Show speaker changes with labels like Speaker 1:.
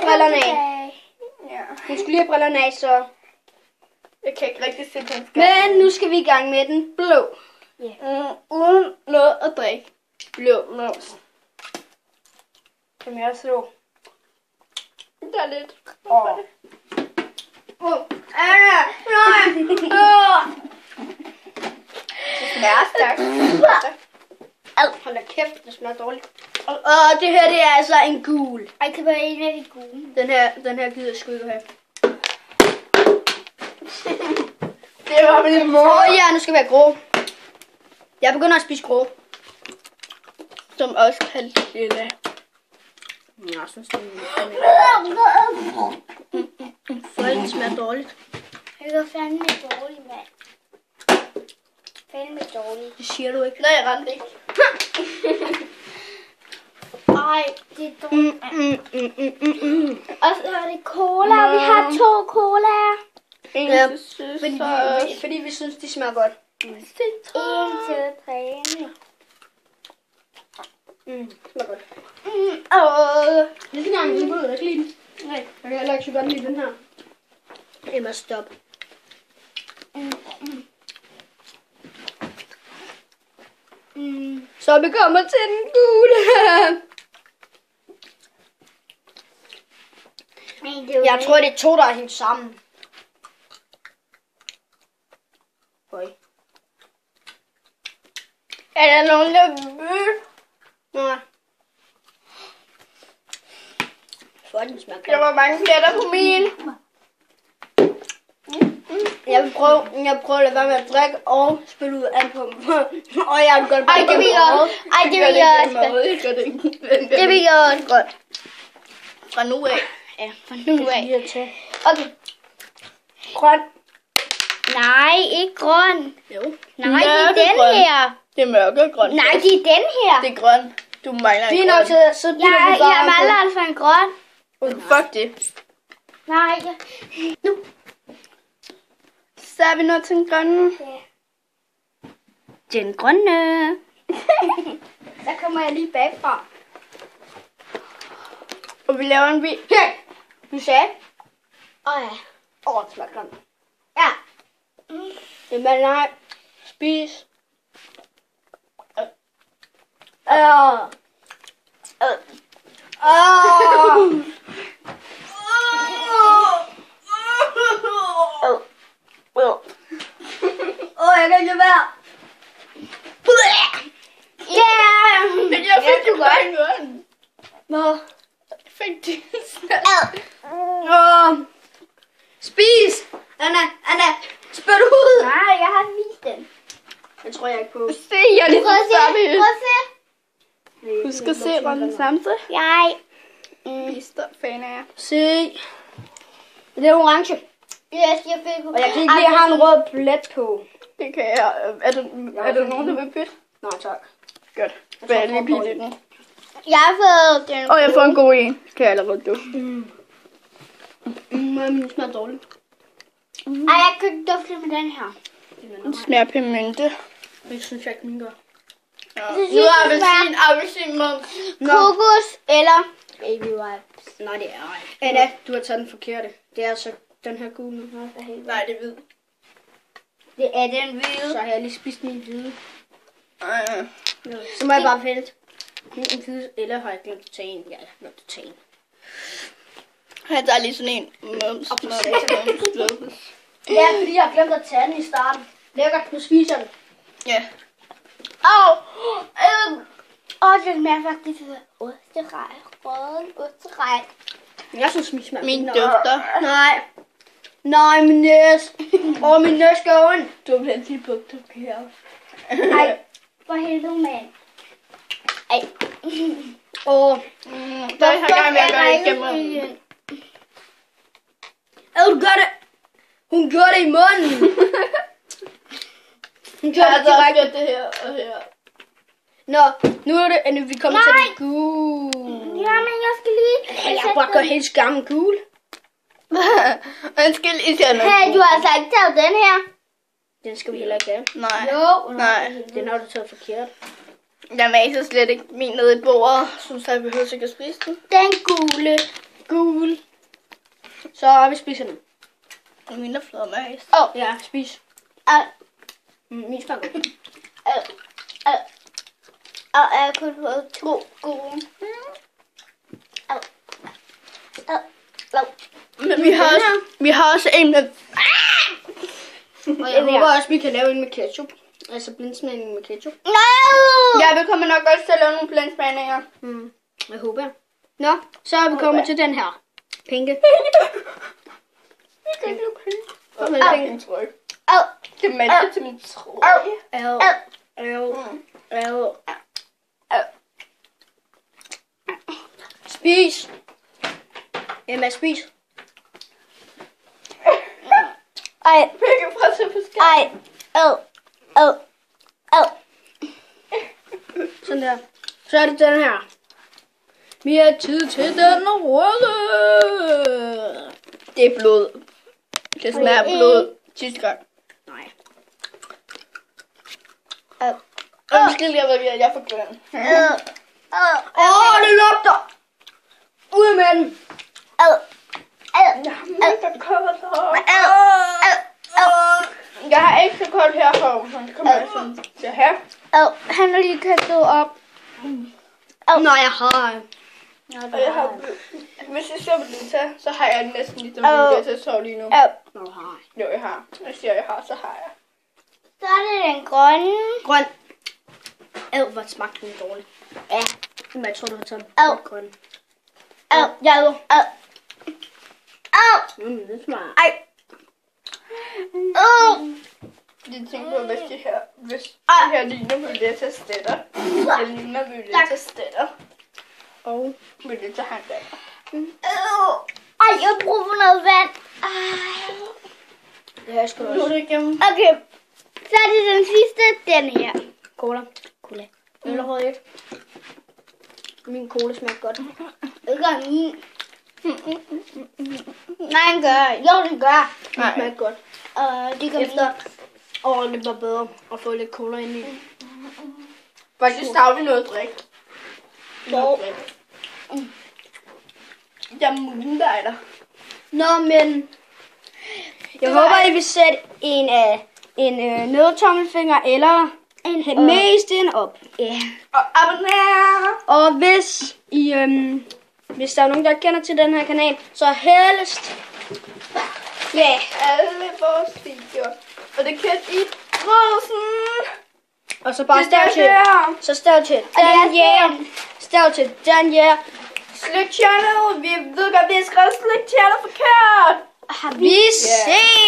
Speaker 1: brillerne af.
Speaker 2: Ja.
Speaker 1: Hun skulle lige have brillerne af, så...
Speaker 2: Jeg kan ikke rigtig se den.
Speaker 1: Men nu skal vi i gang med den blå.
Speaker 2: Uden noget at drikke.
Speaker 1: Blå mos. Kan jeg også slå?
Speaker 2: Der er lidt.
Speaker 1: Nej! Det smager stærkt. Hold da kæft, det smager dårligt. Og det her, det er altså en gul.
Speaker 3: Ej, det var en af de gode.
Speaker 1: Den her gider jeg sgu ikke have.
Speaker 2: Det var min mor.
Speaker 1: Ja, nu skal vi have grå. Jeg begynder at spise grå.
Speaker 2: Som også kaldt lilla.
Speaker 1: Jeg synes, den smager dårligt.
Speaker 3: Det var fandme dårligt, mand. Fandme dårligt.
Speaker 1: Det siger du ikke.
Speaker 2: Nej, jeg ramte ikke.
Speaker 3: Ej, det er dårligt. Og så er det cola. Vi har 2 colaer.
Speaker 1: Ja,
Speaker 2: Fordi
Speaker 1: fordi vi synes, de smager godt.
Speaker 3: 1 til træning.
Speaker 1: Smager godt. Næste gang, så burde jeg ikke lide den. Nej, jeg kan heller ikke så godt lide den her. Emma, stop. Så vi kommer til den gule. Jeg tror, det er 2, der er hængt sammen. Høj.
Speaker 2: Er der nogen, der vil?
Speaker 1: Nej. For den smager
Speaker 2: Der
Speaker 1: godt.
Speaker 2: var mange pletter på min.
Speaker 1: Jeg vil prøve at lade være med at drikke og spille ud af på og jeg vil godt
Speaker 3: Ej, det vil jeg også. Ej, det vil jeg også godt.
Speaker 2: Jeg gør det ikke.
Speaker 3: Det vil jeg også godt.
Speaker 2: Fra nu af.
Speaker 1: Ja, for nu af.
Speaker 3: Okay.
Speaker 1: Grøn.
Speaker 3: Nej, ikke grøn.
Speaker 2: Jo.
Speaker 3: Nej, det er den
Speaker 2: Mørkegrøn.
Speaker 3: her.
Speaker 2: Det er mørkegrøn.
Speaker 3: Nej, det er den her.
Speaker 2: Det er grøn. Du mangler
Speaker 1: Det
Speaker 2: en
Speaker 1: er nok
Speaker 2: grøn.
Speaker 1: til, så bliver vi
Speaker 3: Jeg
Speaker 1: bare...
Speaker 3: mangler altså en grøn.
Speaker 2: Fuck det.
Speaker 3: Nej. Nu.
Speaker 2: Så er vi nået til den grønne.
Speaker 3: Den grønne.
Speaker 1: Så kommer jeg lige bagfra.
Speaker 2: Og vi laver en video.
Speaker 1: Her! Du sagde?
Speaker 3: Ja.
Speaker 1: Det smager grøn.
Speaker 3: Ja.
Speaker 1: Jamen nej. Spis. Jeg kan ikke være.
Speaker 2: Men jeg fik jo bare en grøn.
Speaker 1: Nå.
Speaker 2: Jeg fik det.
Speaker 1: Spis! Anna, spyt ud!
Speaker 3: Nej, jeg har vist den.
Speaker 1: Jeg tror jeg ikke på.
Speaker 2: Se, jeg er ligesom
Speaker 3: Prøv at se.
Speaker 2: Sabi.
Speaker 3: Prøv at se.
Speaker 2: Du skal se rundt samtidig.
Speaker 3: Jeg.
Speaker 2: Vi er stor fan af jer.
Speaker 1: Se. Det er orange.
Speaker 3: Jeg fik.
Speaker 1: Og jeg kan ikke lide, at jeg har en rød plet på.
Speaker 2: Det kan jeg. Er der nogen, der vil bytte?
Speaker 1: Nej, tak.
Speaker 2: Godt.
Speaker 1: Jeg
Speaker 2: Vil
Speaker 1: tror,
Speaker 2: jeg lige
Speaker 1: jeg
Speaker 2: blive
Speaker 1: får
Speaker 2: den?
Speaker 3: Jeg har fået den.
Speaker 2: Og jeg får en god en. Kan jeg allerede dufte.
Speaker 1: Men det smager dårligt.
Speaker 3: Ej, jeg kan ikke dufte med den her.
Speaker 2: Den smager pimmente.
Speaker 1: Det synes jeg ikke, den gør.
Speaker 2: Ja.
Speaker 3: synes,
Speaker 2: Nu er
Speaker 3: det smager-
Speaker 2: appelsin mums.
Speaker 3: Kokos eller baby wipes.
Speaker 1: Nej, det er ej. Anna, du har taget den forkerte. Det er altså den her gule.
Speaker 2: Nej, det er hvid.
Speaker 3: Det er den hvide.
Speaker 1: Så har jeg lige spist min hvide.
Speaker 2: Ej.
Speaker 1: Så må jeg bare vente. En hvide, eller har jeg glemt at tage en? Ja, jeg har glemt at tage en.
Speaker 2: Han tager lige sådan en mums.
Speaker 1: Ja, fordi jeg har glemt at tage den i starten. Lækkert, nu spiser jeg den.
Speaker 2: Ja.
Speaker 3: Det smager faktisk af osterej. Røden osterej.
Speaker 1: Jeg synes, den smager.
Speaker 2: Min dufter.
Speaker 1: Nej, min næs. Min næs går ondt.
Speaker 2: Du bliver lige bugt op her.
Speaker 3: Ej, for helvede, mand. Ej.
Speaker 2: Der er jeg gang med at gøre det igennem.
Speaker 1: Du gør det. Hun gjorde det i munden. Hun gjorde det direkte.
Speaker 2: det her og her.
Speaker 1: Nå, nu er det, vi kommer til den gule.
Speaker 3: Jamen, jeg skal lige...
Speaker 1: Jeg har bare gjort helt skammen gul.
Speaker 2: Undskyld, I ser noget.
Speaker 3: Hey, du har altså ikke taget den her.
Speaker 1: Den skal vi heller ikke have.
Speaker 2: Nej.
Speaker 3: Jo.
Speaker 2: Nej.
Speaker 1: Den har du taget forkert.
Speaker 2: Jeg maser slet ikke min nede i bordet. Synes jeg behøver ikke at spise den.
Speaker 3: Den gule.
Speaker 1: gul. Så vi spiser den.
Speaker 2: Og mindre flødemæs.
Speaker 1: Ja, spis. Min smager godt.
Speaker 3: Og jeg kunne få 2 gode.
Speaker 2: Men vi har også en med...
Speaker 1: Og jeg håber også, vi kan lave en med ketchup. Altså blindsmagning med ketchup.
Speaker 2: Ja, vi kommer nok også til at lave nogle blindsmagninger.
Speaker 1: Jeg håber. Nå, så er vi kommet til den her. Pinke.
Speaker 2: Vi kan ikke lave penge.
Speaker 1: Kom med penge.
Speaker 2: Det er mælke til min trøje.
Speaker 1: Spis. Emma, spis.
Speaker 3: Ej,
Speaker 2: Vi kan prøve til forskellige.
Speaker 1: Sådan der. Så er det den her. Vi har tid til den røde.
Speaker 2: Det er blod. Det smager blod. Sidste gang.
Speaker 1: Nej.
Speaker 2: Undskyld, jeg ved, at jeg får gløn.
Speaker 1: Det lugter. Ud med den.
Speaker 2: Jeg har ikke så koldt her for, så det kommer jeg sådan til her.
Speaker 3: Han har lige kastet op.
Speaker 1: Nå, jeg har.
Speaker 2: Og jeg har, hvis jeg ser Violetta, så har jeg næsten ligesom Violetta så lige nu.
Speaker 1: Nå, har.
Speaker 2: Jo, jeg har. Jeg siger, jeg har, så har jeg.
Speaker 3: Så er det den grønne.
Speaker 1: Grøn. Hvor smagte den dårligt.
Speaker 3: Ja.
Speaker 1: Men jeg tror, du har taget
Speaker 3: Ad.
Speaker 1: grøn.
Speaker 3: Jeg ved.
Speaker 1: Det smager.
Speaker 3: Ej.
Speaker 2: Jeg tænker på, hvis det her ligner Violetta stætter. Det ligner Violetta stætter.
Speaker 1: Og
Speaker 2: Violetta har en datter.
Speaker 3: Ej, jeg har brug for noget vand.
Speaker 1: det her skal
Speaker 2: Nu er
Speaker 1: også.
Speaker 2: det igennem.
Speaker 3: Okay. Så er det den sidste, den her.
Speaker 1: Cola. Øl og rød. Min cola smager godt.
Speaker 3: Det gør min. Nej, den gør. Jo, den gør.
Speaker 1: Den smager godt.
Speaker 3: Det gør
Speaker 1: Efter det var bedre at få lidt cola ind i.
Speaker 2: Faktisk har vi noget drik.
Speaker 1: Jo.
Speaker 2: Jeg er moonlighter.
Speaker 1: Nå, men jeg håber, I vil sætte en nødtommelfinger eller mest en op.
Speaker 3: Ja.
Speaker 2: Og abonner.
Speaker 1: Og hvis I, hvis der er nogen, der kender til den her kanal, så helst
Speaker 2: Alle vores videoer. Og det kan i rosen.
Speaker 1: og så bare
Speaker 2: Det
Speaker 1: stav
Speaker 2: er
Speaker 1: til.
Speaker 2: der.
Speaker 1: Så stav til Daniel. Stav til Daniel.
Speaker 2: Slik channel. Vi ved godt, vi har skrevet slik channel forkert.
Speaker 1: Vi ses.